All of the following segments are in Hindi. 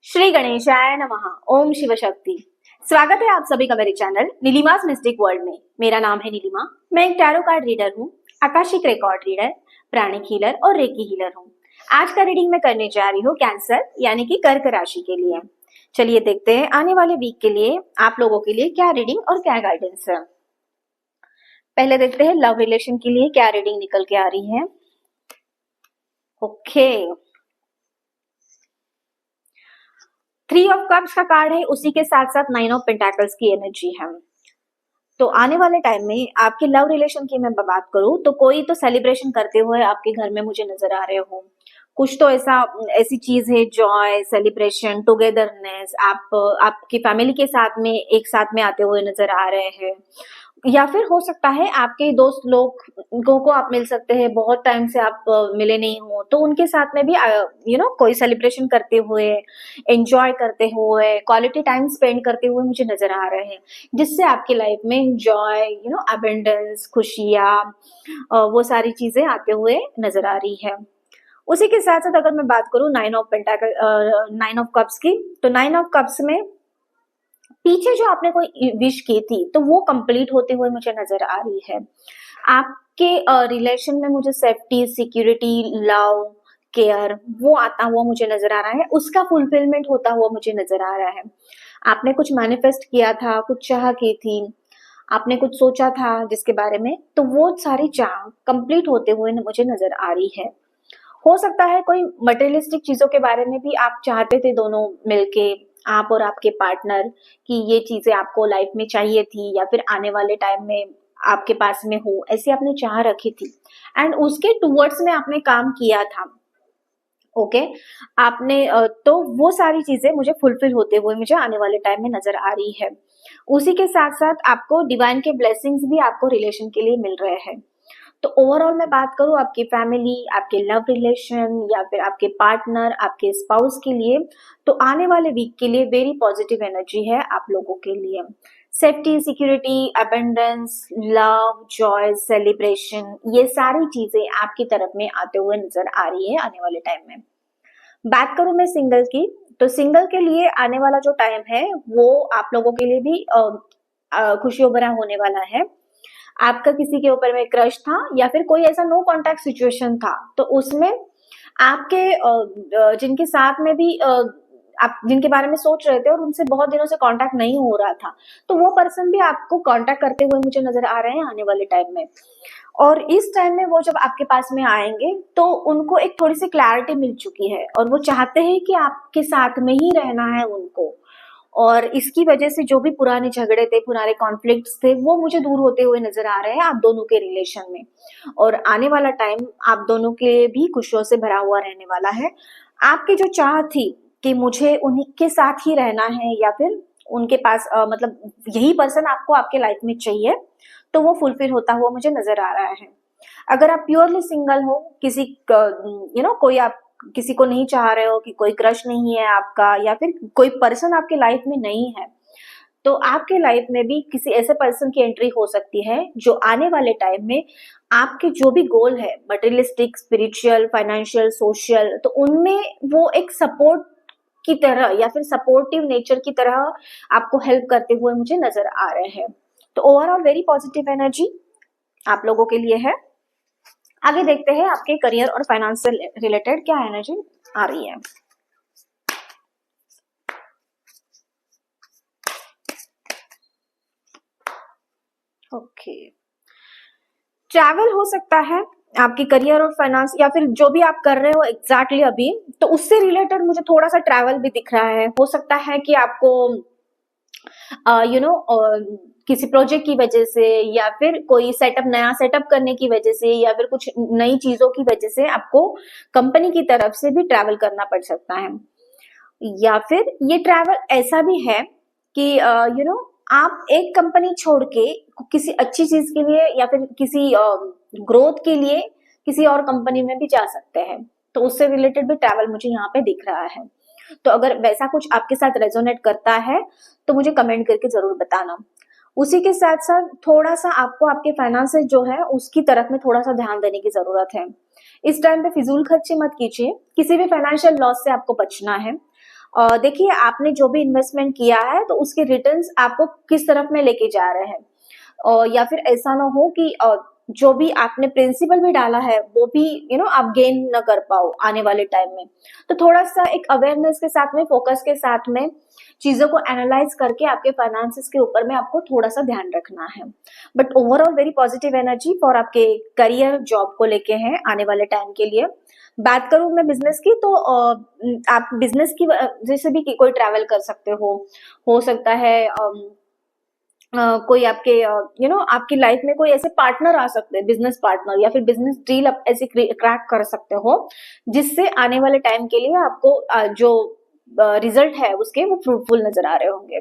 श्री गणेशाय नमः। ओम शिव शक्ति। स्वागत है आप सभी का मेरे चैनल नीलिमास मिस्टिक वर्ल्ड में। मेरा नाम है नीलिमा। मैं एक टैरो कार्ड रीडर हूँ, आकाशिक रिकॉर्ड रीडर, प्राणिक हीलर और रेकी हीलर हूँ। आज का रीडिंग मैं करने जा रही हूँ कैंसर यानी कि कर्क राशि के लिए। चलिए देखते हैं आने वाले वीक के लिए आप लोगों के लिए क्या रीडिंग और क्या गाइडेंस है। पहले देखते हैं लव रिलेशन के लिए क्या रीडिंग निकल के आ रही है। ओके, 3 ऑफ कप्स का कार्ड है, उसी के साथ साथ 9 ऑफ पेंटाकल्स की एनर्जी है। तो आने वाले टाइम में आपके लव रिलेशन की मैं बात करूं तो कोई तो सेलिब्रेशन करते हुए आपके घर में मुझे नजर आ रहे हो। कुछ तो ऐसी चीज है, जॉय, सेलिब्रेशन, टुगेदरनेस, आप आपकी फैमिली के साथ में एक साथ में आते हुए नजर आ रहे हैं। या फिर हो सकता है आपके दोस्त लोगों को आप मिल सकते हैं, बहुत टाइम से आप मिले नहीं हो, तो उनके साथ में भी कोई सेलिब्रेशन करते हुए, एंजॉय करते हुए, क्वालिटी टाइम स्पेंड करते हुए मुझे नजर आ रहे हैं, जिससे आपकी लाइफ में जॉय, अबेंडेंस, खुशियाँ, वो सारी चीजें आते हुए नजर आ रही है। उसी के साथ साथ अगर मैं बात करूं 9 ऑफ कप्स की, तो 9 ऑफ कप्स में पीछे जो आपने कोई विश की थी तो वो कंप्लीट होते हुए मुझे नजर आ रही है। आपके रिलेशन में मुझे सेफ्टी, सिक्योरिटी, लव, केयर वो आता हुआ मुझे नजर आ रहा है, उसका फुलफिलमेंट होता हुआ मुझे नजर आ रहा है। आपने कुछ मैनिफेस्ट किया था, कुछ चाह की थी, आपने कुछ सोचा था जिसके बारे में, तो वो सारी चाह कंप्लीट होते हुए मुझे नजर आ रही है। हो सकता है कोई मटेरियलिस्टिक चीजों के बारे में भी आप चाहते थे, दोनों मिलके, आप और आपके पार्टनर, कि ये चीजें आपको लाइफ में चाहिए थी या फिर आने वाले टाइम में आपके पास में हो, ऐसी आपने चाह रखी थी एंड उसके टूवर्ड्स में आपने काम किया था। ओके, आपने तो वो सारी चीजें मुझे फुलफिल होते हुए मुझे आने वाले टाइम में नजर आ रही है। उसी के साथ साथ आपको डिवाइन के ब्लेसिंग्स भी आपको रिलेशन के लिए मिल रहे हैं। तो ओवरऑल मैं बात करूं आपकी फैमिली, आपके लव रिलेशन या फिर आपके पार्टनर, आपके स्पाउस के लिए, तो आने वाले वीक के लिए वेरी पॉजिटिव एनर्जी है आप लोगों के लिए। Safety, security, abundance, love, Joy, celebration, ये सारी चीजें आपकी तरफ में आते हुए नजर आ रही है आने वाले टाइम में। बात करूं मैं सिंगल की, तो सिंगल के लिए आने वाला जो टाइम है वो आप लोगों के लिए भी खुशियों भरा होने वाला है। आपका किसी के ऊपर में क्रश था या फिर कोई ऐसा नो कांटेक्ट सिचुएशन था, तो उसमें आपके जिनके साथ में भी आप जिनके बारे में सोच रहे थे और उनसे बहुत दिनों से कांटेक्ट नहीं हो रहा था, तो वो पर्सन भी आपको कांटेक्ट करते हुए मुझे नजर आ रहे हैं आने वाले टाइम में। और इस टाइम में वो जब आपके पास में आएंगे तो उनको एक थोड़ी सी क्लैरिटी मिल चुकी है और वो चाहते हैं कि आपके साथ में ही रहना है उनको। और इसकी वजह से जो भी पुराने झगड़े थे, पुराने कॉन्फ्लिक्ट्स थे, वो मुझे दूर होते हुए नजर आ रहे हैं आप दोनों के रिलेशन में। और आने वाला टाइम आप दोनों के लिए भी खुशियों से भरा हुआ रहने वाला है। आपकी जो चाह थी कि मुझे उन्हीं के साथ ही रहना है या फिर उनके पास मतलब यही पर्सन आपको आपके लाइफ में चाहिए, तो वो फुलफिल होता हुआ मुझे नजर आ रहा है। अगर आप प्योरली सिंगल हो, किसी कोई आप किसी को नहीं चाह रहे हो, कि कोई क्रश नहीं है आपका या फिर कोई पर्सन आपके लाइफ में नहीं है, तो आपके लाइफ में भी किसी ऐसे पर्सन की एंट्री हो सकती है जो आने वाले टाइम में आपके जो भी गोल है, मटेरियलिस्टिक, स्पिरिचुअल, फाइनेंशियल, सोशल, तो उनमें वो एक सपोर्ट की तरह या फिर सपोर्टिव नेचर की तरह आपको हेल्प करते हुए मुझे नजर आ रहे हैं। तो ओवरऑल वेरी पॉजिटिव एनर्जी आप लोगों के लिए है। आगे देखते हैं आपके करियर और फाइनेंस से रिलेटेड क्या एनर्जी आ रही है। ओके, ट्रैवल हो सकता है आपकी करियर और फाइनेंस या फिर जो भी आप कर रहे हो एग्जैक्टली अभी, तो उससे रिलेटेड मुझे थोड़ा सा ट्रैवल भी दिख रहा है। हो सकता है कि आपको किसी प्रोजेक्ट की वजह से या फिर कोई नया सेटअप करने की वजह से या फिर कुछ नई चीजों की वजह से आपको कंपनी की तरफ से भी ट्रैवल करना पड़ सकता है। या फिर ये ट्रैवल ऐसा भी है कि आप एक कंपनी छोड़ के किसी अच्छी चीज के लिए या फिर किसी ग्रोथ के लिए किसी और कंपनी में भी जा सकते हैं, तो उससे रिलेटेड भी ट्रैवल मुझे यहाँ पे दिख रहा है। तो अगर वैसा कुछ आपके साथ रेजोनेट करता है तो मुझे कमेंट करके जरूर बताना। उसी के साथ साथ थोड़ा सा आपको आपके फाइनेंसेस जो है उसकी तरफ में थोड़ा सा ध्यान देने की जरूरत है। इस टाइम पे फिजूल खर्चे मत कीजिए, किसी भी फाइनेंशियल लॉस से आपको बचना है। देखिए आपने जो भी इन्वेस्टमेंट किया है तो उसके रिटर्न्स आपको किस तरफ में लेके जा रहे हैं, या फिर ऐसा ना हो कि जो भी आपने प्रिंसिपल भी डाला है वो भी आप गेन न कर पाओ आने वाले टाइम में। तो थोड़ा सा एक अवेयरनेस के साथ में, फोकस के साथ में चीजों को एनालाइज करके आपके फाइनेंसेस के ऊपर में आपको थोड़ा सा ध्यान रखना है। But overall very positive energy for आपके करियर जॉब को लेके हैं आने वाले टाइम के लिए। बात करूं मैं बिजनेस की, तो आप बिजनेस की जैसे भी कोई ट्रैवल कर सकते हो सकता है कोई आपके आपकी लाइफ में कोई ऐसे पार्टनर आ सकते हैं, बिजनेस पार्टनर या फिर बिजनेस डील आप ऐसे क्रैक कर सकते हो जिससे आने वाले टाइम के लिए आपको जो रिजल्ट है उसके वो फ्रूटफुल नजर आ रहे होंगे।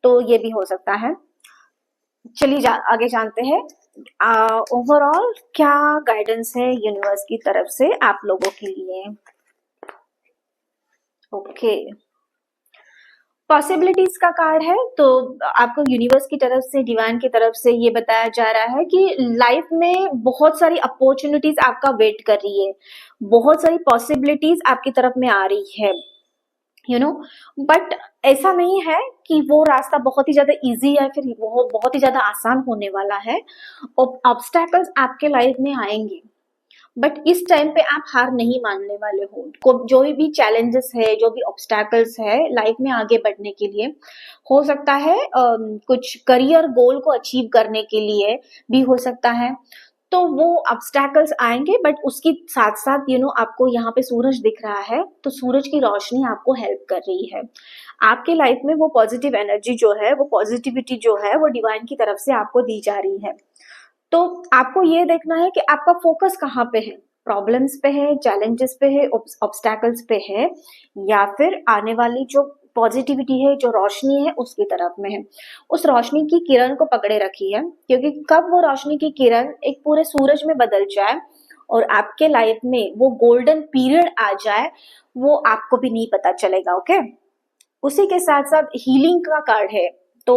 तो ये भी हो सकता है। चलिए आगे जानते हैं ओवरऑल क्या गाइडेंस है यूनिवर्स की तरफ से आप लोगों के लिए। ओके, पॉसिबिलिटीज का कार्ड है। तो आपको यूनिवर्स की तरफ से, डिवाइन की तरफ से ये बताया जा रहा है कि लाइफ में बहुत सारी अपॉर्चुनिटीज आपका वेट कर रही है, बहुत सारी पॉसिबिलिटीज आपकी तरफ में आ रही है बट ऐसा नहीं है कि वो रास्ता बहुत ही ज्यादा इजी या फिर वो बहुत ही ज्यादा आसान होने वाला है। ऑब्स्टैकल्स आपके लाइफ में आएंगे बट इस टाइम पे आप हार नहीं मानने वाले हो। जो भी चैलेंजेस है, जो भी ऑब्स्टैकल्स है लाइफ में आगे बढ़ने के लिए, हो सकता है कुछ करियर गोल को अचीव करने के लिए भी हो सकता है, तो वो ऑब्स्टैकल्स आएंगे बट उसके साथ साथ आपको यहाँ पे सूरज दिख रहा है, तो सूरज की रोशनी आपको हेल्प कर रही है। आपके लाइफ में वो पॉजिटिव एनर्जी जो है, वो पॉजिटिविटी जो है, वो डिवाइन की तरफ से आपको दी जा रही है। तो आपको ये देखना है कि आपका फोकस कहाँ पे है, प्रॉब्लम्स पे है, चैलेंजेस पे है, ऑब्स्टैकल्स पे है, या फिर आने वाली जो पॉजिटिविटी है, जो रोशनी है उसकी तरफ में है। उस रोशनी की किरण को पकड़े रखी है, क्योंकि कब वो रोशनी की किरण एक पूरे सूरज में बदल जाए और आपके लाइफ में वो गोल्डन पीरियड आ जाए, वो आपको भी नहीं पता चलेगा। ओके, उसी के साथ साथ हीलिंग का कार्ड है। तो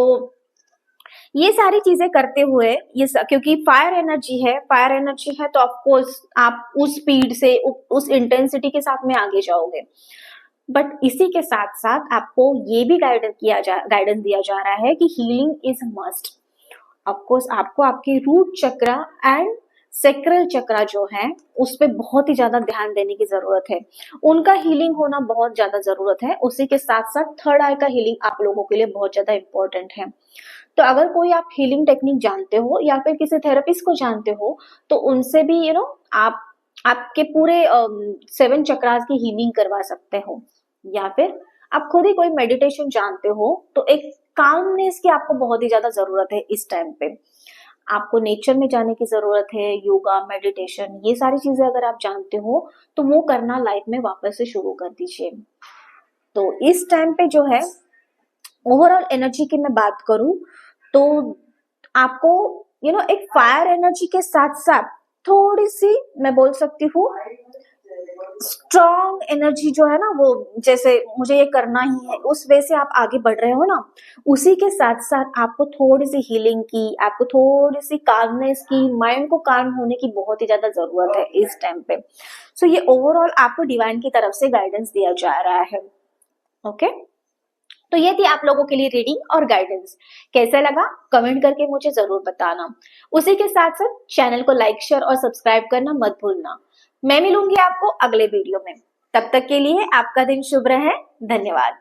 ये सारी चीजें करते हुए क्योंकि फायर एनर्जी है, फायर एनर्जी है तो ऑफकोर्स आप उस स्पीड से, उस इंटेंसिटी के साथ में आगे जाओगे। बट इसी के साथ साथ आपको ये भी गाइडेंस दिया जा रहा है कि हीलिंग इज मस्ट। ऑफकोर्स आपको आपके रूट चक्रा एंड सेक्रल चक्रा जो है उस पे बहुत ही ज्यादा ध्यान देने की जरूरत है, उनका हीलिंग होना बहुत ज्यादा जरूरत है। उसी के साथ साथ थर्ड आई का हीलिंग आप लोगों के लिए बहुत ज्यादा इंपॉर्टेंट है। तो अगर कोई आप हीलिंग टेक्निक जानते हो या फिर किसी थेरेपिस्ट को जानते हो तो उनसे भी आप आपके पूरे 7 चक्रास की हीलिंग करवा सकते हो, या फिर आप खुद ही कोई मेडिटेशन जानते हो तो एक कामनेस की आपको बहुत ही ज्यादा जरूरत है। इस टाइम पे आपको नेचर में जाने की जरूरत है, योगा, मेडिटेशन, ये सारी चीजें अगर आप जानते हो तो वो करना लाइफ में वापस से शुरू कर दीजिए। तो इस टाइम पे जो है ओवरऑल एनर्जी की मैं बात करूं तो आपको एक फायर एनर्जी के साथ साथ थोड़ी सी मैं बोल सकती हूँ स्ट्रॉन्ग एनर्जी जो है ना, वो जैसे मुझे ये करना ही है उस वे से आप आगे बढ़ रहे हो ना, उसी के साथ साथ आपको थोड़ी सी हीलिंग की, आपको थोड़ी सी कामनेस की, माइंड को काम होने की बहुत ही ज्यादा जरूरत है इस टाइम पे। सो ये ओवरऑल आपको डिवाइन की तरफ से गाइडेंस दिया जा रहा है। ओके, तो ये थी आप लोगों के लिए रीडिंग और गाइडेंस। कैसा लगा कमेंट करके मुझे जरूर बताना। उसी के साथ साथ चैनल को लाइक, शेयर और सब्सक्राइब करना मत भूलना। मैं मिलूंगी आपको अगले वीडियो में, तब तक के लिए आपका दिन शुभ रहे। धन्यवाद।